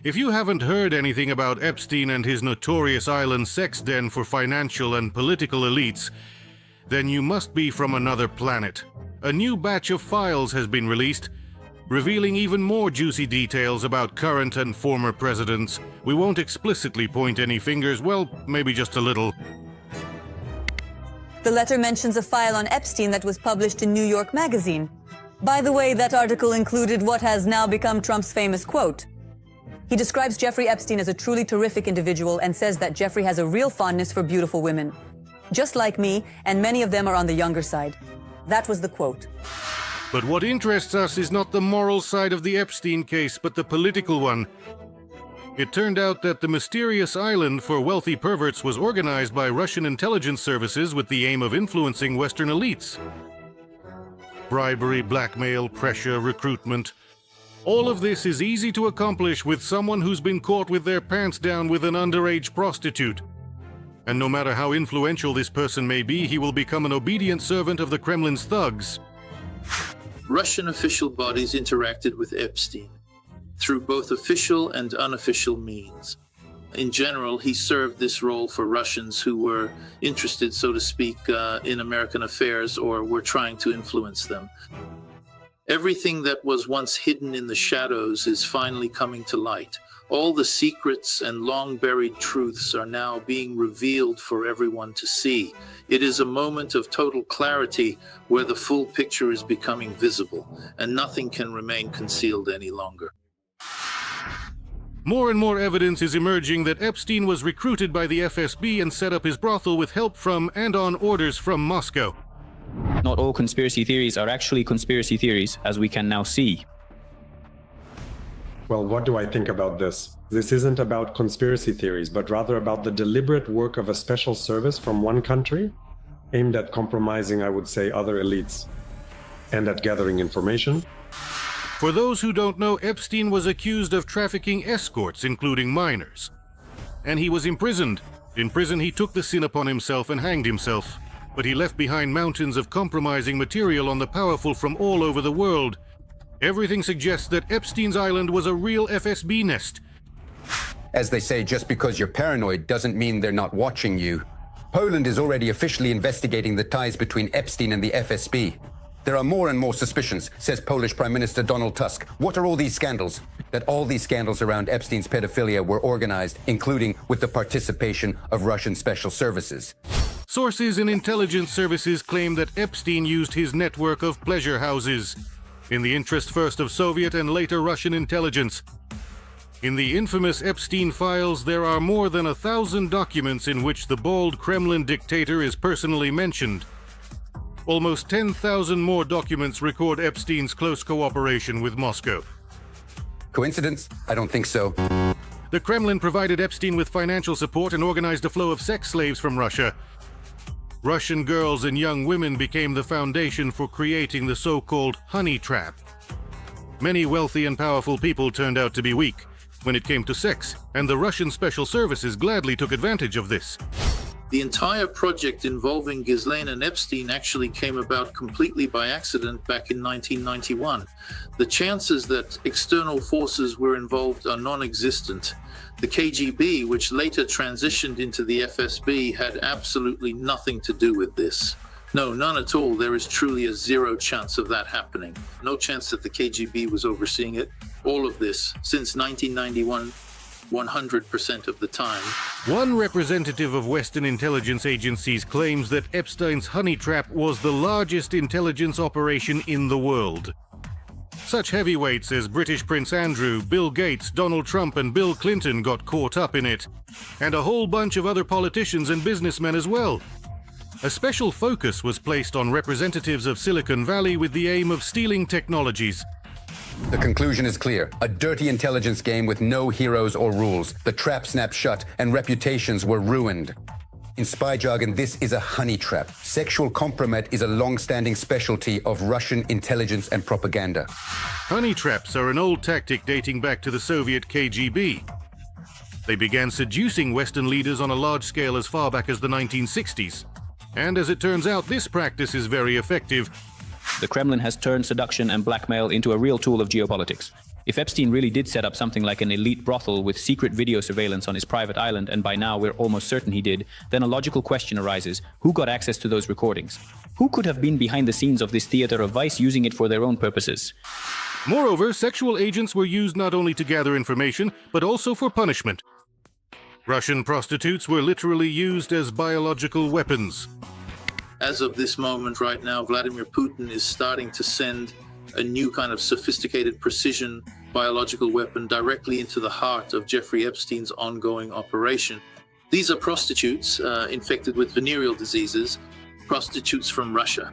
If you haven't heard anything about Epstein and his notorious island sex den for financial and political elites, then you must be from another planet. A new batch of files has been released, revealing even more juicy details about current and former presidents. We won't explicitly point any fingers, well, maybe just a little. The letter mentions a file on Epstein that was published in New York Magazine. By the way, that article included what has now become Trump's famous quote. He describes Jeffrey Epstein as a truly terrific individual and says that Jeffrey has a real fondness for beautiful women. Just like me, and many of them are on the younger side. That was the quote. But what interests us is not the moral side of the Epstein case, but the political one. It turned out that the mysterious island for wealthy perverts was organized by Russian intelligence services with the aim of influencing Western elites. Bribery, blackmail, pressure, recruitment. All of this is easy to accomplish with someone who's been caught with their pants down with an underage prostitute. And no matter how influential this person may be, he will become an obedient servant of the Kremlin's thugs. Russian official bodies interacted with Epstein through both official and unofficial means. In general, he served this role for Russians who were interested, so to speak, in American affairs or were trying to influence them. Everything that was once hidden in the shadows is finally coming to light. All the secrets and long-buried truths are now being revealed for everyone to see. It is a moment of total clarity where the full picture is becoming visible, and nothing can remain concealed any longer. More and more evidence is emerging that Epstein was recruited by the FSB and set up his brothel with help from and on orders from Moscow. Not all conspiracy theories are actually conspiracy theories, as we can now see. Well, what do I think about this? This isn't about conspiracy theories, but rather about the deliberate work of a special service from one country aimed at compromising, I would say, other elites and at gathering information. For those who don't know, Epstein was accused of trafficking escorts, including minors. And he was imprisoned. In prison, he took the sin upon himself and hanged himself. But he left behind mountains of compromising material on the powerful from all over the world. Everything suggests that Epstein's island was a real FSB nest. As they say, just because you're paranoid doesn't mean they're not watching you. Poland is already officially investigating the ties between Epstein and the FSB. There are more and more suspicions, says Polish Prime Minister Donald Tusk. What are all these scandals? That all these scandals around Epstein's pedophilia were organized, including with the participation of Russian special services. Sources in intelligence services claim that Epstein used his network of pleasure houses in the interest first of Soviet and later Russian intelligence. In the infamous Epstein files, there are more than 1,000 documents in which the bald Kremlin dictator is personally mentioned. Almost 10,000 more documents record Epstein's close cooperation with Moscow. Coincidence? I don't think so. The Kremlin provided Epstein with financial support and organized a flow of sex slaves from Russia. Russian girls and young women became the foundation for creating the so-called honey trap. Many wealthy and powerful people turned out to be weak when it came to sex, and the Russian special services gladly took advantage of this. The entire project involving Ghislaine and Epstein actually came about completely by accident back in 1991. The chances that external forces were involved are non-existent. The KGB, which later transitioned into the FSB, had absolutely nothing to do with this. No, none at all. There is truly a zero chance of that happening. No chance that the KGB was overseeing it. All of this, since 1991, 100% of the time. One representative of Western intelligence agencies claims that Epstein's honey trap was the largest intelligence operation in the world. Such heavyweights as British Prince Andrew, Bill Gates, Donald Trump, and Bill Clinton got caught up in it, and a whole bunch of other politicians and businessmen as well. A special focus was placed on representatives of Silicon Valley with the aim of stealing technologies. The conclusion is clear. A dirty intelligence game with no heroes or rules. The trap snapped shut and reputations were ruined. In spy jargon, this is a honey trap. Sexual compromise is a long-standing specialty of Russian intelligence and propaganda. Honey traps are an old tactic dating back to the Soviet KGB. They began seducing Western leaders on a large scale as far back as the 1960s. And as it turns out, this practice is very effective. The Kremlin has turned seduction and blackmail into a real tool of geopolitics. If Epstein really did set up something like an elite brothel with secret video surveillance on his private island, and by now we're almost certain he did, then a logical question arises: who got access to those recordings? Who could have been behind the scenes of this theater of vice, using it for their own purposes? Moreover, sexual agents were used not only to gather information, but also for punishment. Russian prostitutes were literally used as biological weapons. As of this moment right now, Vladimir Putin is starting to send a new kind of sophisticated precision biological weapon directly into the heart of Jeffrey Epstein's ongoing operation. These are prostitutes infected with venereal diseases, prostitutes from Russia.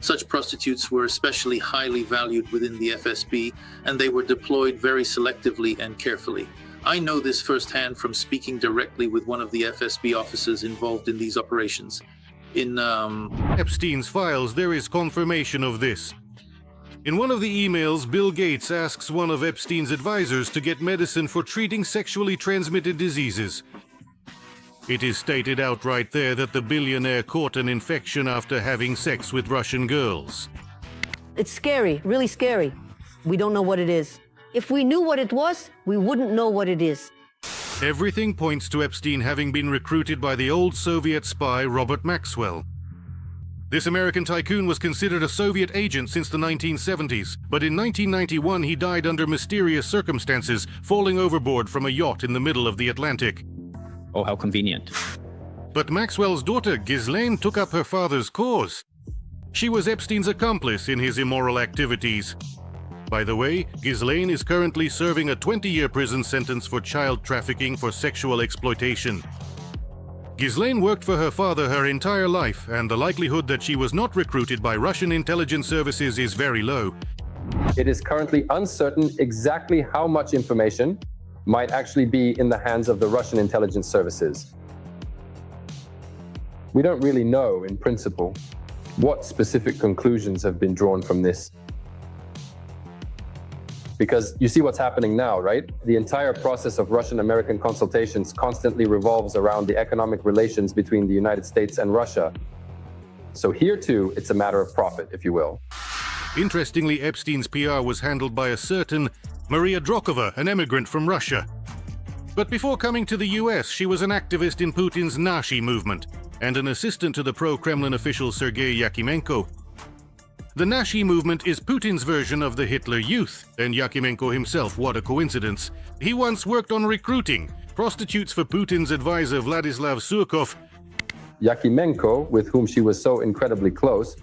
Such prostitutes were especially highly valued within the FSB, and they were deployed very selectively and carefully. I know this firsthand from speaking directly with one of the FSB officers involved in these operations. In Epstein's files, there is confirmation of this. In one of the emails, Bill Gates asks one of Epstein's advisors to get medicine for treating sexually transmitted diseases. It is stated outright there that the billionaire caught an infection after having sex with Russian girls. It's scary, really scary. We don't know what it is. If we knew what it was, we wouldn't know what it is. Everything points to Epstein having been recruited by the old Soviet spy Robert Maxwell. This American tycoon was considered a Soviet agent since the 1970s, but in 1991 he died under mysterious circumstances, falling overboard from a yacht in the middle of the Atlantic. Oh, how convenient. But Maxwell's daughter, Ghislaine, took up her father's cause. She was Epstein's accomplice in his immoral activities. By the way, Ghislaine is currently serving a 20-year prison sentence for child trafficking for sexual exploitation. Ghislaine worked for her father her entire life, and the likelihood that she was not recruited by Russian intelligence services is very low. It is currently uncertain exactly how much information might actually be in the hands of the Russian intelligence services. We don't really know, in principle, what specific conclusions have been drawn from this. Because you see what's happening now, right? The entire process of Russian-American consultations constantly revolves around the economic relations between the United States and Russia. So here too, it's a matter of profit, if you will. Interestingly, Epstein's PR was handled by a certain Maria Drokova, an immigrant from Russia. But before coming to the US, she was an activist in Putin's Nashi movement and an assistant to the pro-Kremlin official Sergei Yakimenko. The Nashi movement is Putin's version of the Hitler Youth, and Yakimenko himself, what a coincidence. He once worked on recruiting prostitutes for Putin's advisor Vladislav Surkov. Yakimenko, with whom she was so incredibly close,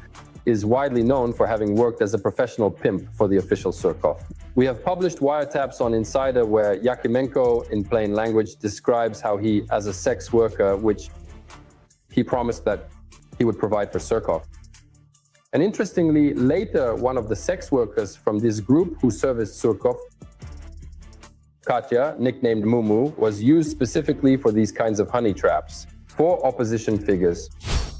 is widely known for having worked as a professional pimp for the official Surkov. We have published wiretaps on Insider where Yakimenko, in plain language, describes how he, as a sex worker, which he promised that he would provide for Surkov. And interestingly, later, one of the sex workers from this group who serviced Surkov, Katya, nicknamed Mumu, was used specifically for these kinds of honey traps for opposition figures.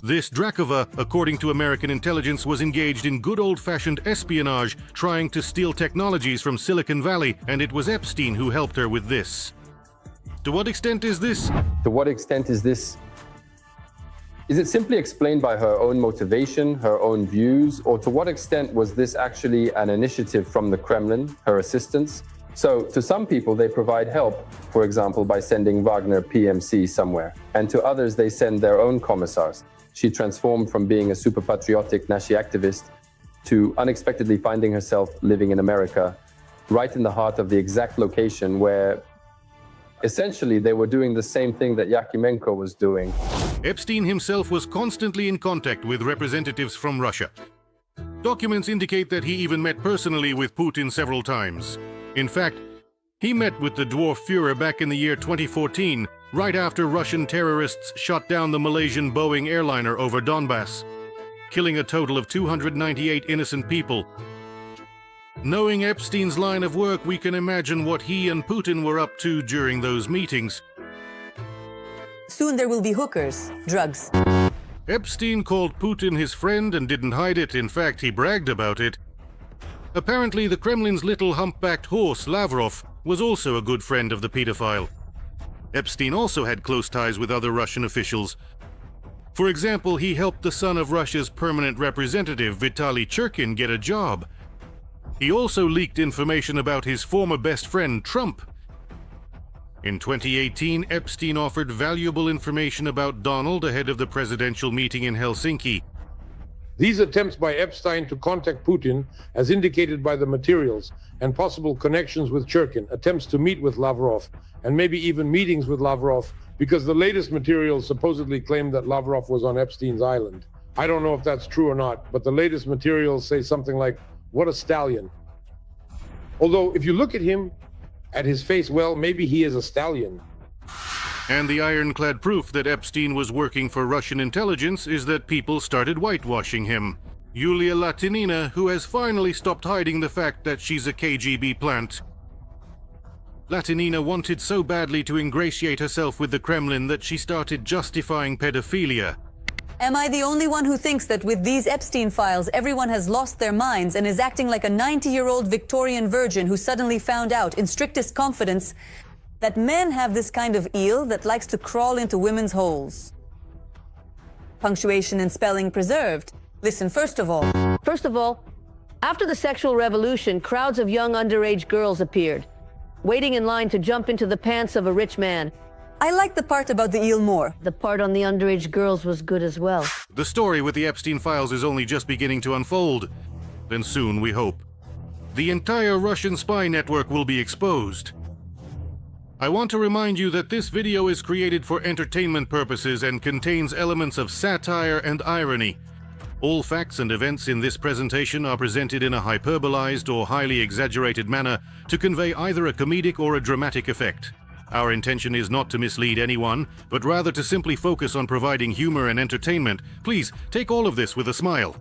This Drakova, according to American intelligence, was engaged in good old-fashioned espionage, trying to steal technologies from Silicon Valley, and it was Epstein who helped her with this. To what extent is this? To what extent is this? Is it simply explained by her own motivation, her own views, or to what extent was this actually an initiative from the Kremlin, her assistants? So, to some people, they provide help, for example, by sending Wagner PMC somewhere, and to others, they send their own commissars. She transformed from being a super patriotic Nashi activist to unexpectedly finding herself living in America, right in the heart of the exact location where essentially they were doing the same thing that Yakimenko was doing. Epstein himself was constantly in contact with representatives from Russia. Documents indicate that he even met personally with Putin several times. In fact, he met with the dwarf Führer back in the year 2014, right after Russian terrorists shot down the Malaysian Boeing airliner over Donbass, killing a total of 298 innocent people. Knowing Epstein's line of work, we can imagine what he and Putin were up to during those meetings. Soon there will be hookers, drugs. Epstein called Putin his friend and didn't hide it. In fact, he bragged about it. Apparently, the Kremlin's little humpbacked horse, Lavrov, was also a good friend of the pedophile. Epstein also had close ties with other Russian officials. For example, he helped the son of Russia's permanent representative, Vitaly Churkin, get a job. He also leaked information about his former best friend, Trump. In 2018, Epstein offered valuable information about Donald ahead of the presidential meeting in Helsinki. These attempts by Epstein to contact Putin, as indicated by the materials, and possible connections with Churkin, attempts to meet with Lavrov, and maybe even meetings with Lavrov, because the latest materials supposedly claim that Lavrov was on Epstein's island. I don't know if that's true or not, but the latest materials say something like, "What a stallion." Although, if you look at him, at his face, well, maybe he is a stallion. And the ironclad proof that Epstein was working for Russian intelligence is that people started whitewashing him. Yulia Latinina, who has finally stopped hiding the fact that she's a KGB plant. Latinina wanted so badly to ingratiate herself with the Kremlin that she started justifying pedophilia. Am I the only one who thinks that with these Epstein files, everyone has lost their minds and is acting like a 90-year-old Victorian virgin who suddenly found out, in strictest confidence, that men have this kind of eel that likes to crawl into women's holes? Punctuation and spelling preserved. Listen, first of all, after the sexual revolution, crowds of young underage girls appeared, waiting in line to jump into the pants of a rich man. I like the part about the eel more. The part on the underage girls was good as well. The story with the Epstein files is only just beginning to unfold. Then soon, we hope, the entire Russian spy network will be exposed. I want to remind you that this video is created for entertainment purposes and contains elements of satire and irony. All facts and events in this presentation are presented in a hyperbolized or highly exaggerated manner to convey either a comedic or a dramatic effect. Our intention is not to mislead anyone, but rather to simply focus on providing humor and entertainment. Please take all of this with a smile.